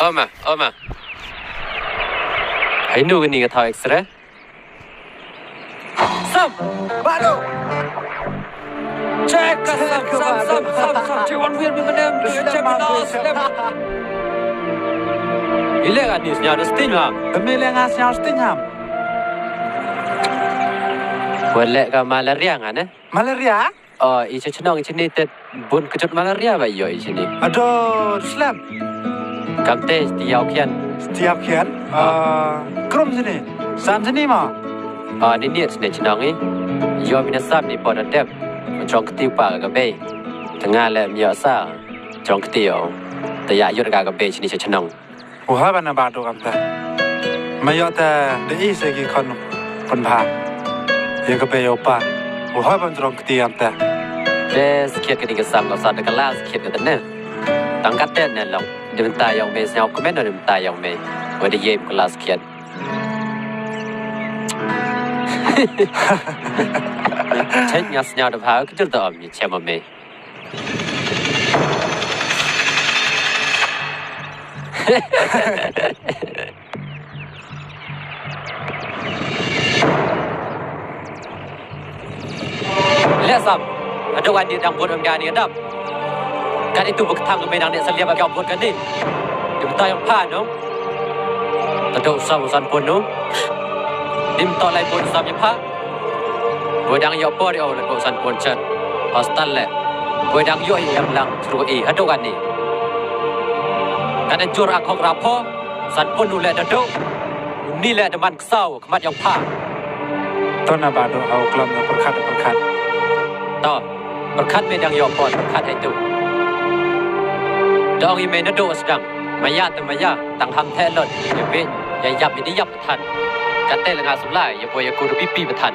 Oma. I know we need a thought extra. Some. Bado. Check. Some. You want to be with them? Check me out. Ilegal news now. The Stingham. The Milengas now Stingham. Boleh ke malaria kan? Malaria? Oh, isu cenong isu ni bun kejut malaria apa yo isu ni? Aduh, Islam. Kamte setiap kian. Setiap kian? Krum sini. Sam sini mah. Oh, ni niat sini cenong ni. Yo mina sab ni pada dep. Macam ketiu pak ke bay. Tengah le miak sa. Macam ketiu. Tapi yo dekat ke bay sini cenong. Wah, mana badu kamta. Mayo ta dei segi kon pha. Yang ke bay opa. Wah, ban jrong ketiu kamta. Des kiat ke digesam kau sa dekat las kiat ke tene. Tangkat ten ne long. Dia minta yang me senyap komen dia minta yang me. Wadi ye kelas kiat. Cek nyas nyau dah hal kejut tak om ni cema me. Lihat sam, ada wanita yang buat orang ni ada. Kan itu berketang ke menang ni seliap bagi buat kan ni. Dia minta yang pan no. Tak usah urusan pun no. Dia minta lain pun urusan yang pan. Bodang yo po dia oleh urusan pun chat. Hostel le. Bodang yo yang lang seru ada kan ni. Kan jur akong rapo san pun nu le dado. Ni le deman kesau kemat yang pan. Tona badu au kelam na perkat. Tahu. Perkat medang yo po perkat itu. Dong ini mana doa sedang, maya tu maya, tang ham telot, ya ben, ya yap ini yap bertan, kata lengan sebelah, ya boleh kudu pipi bertan.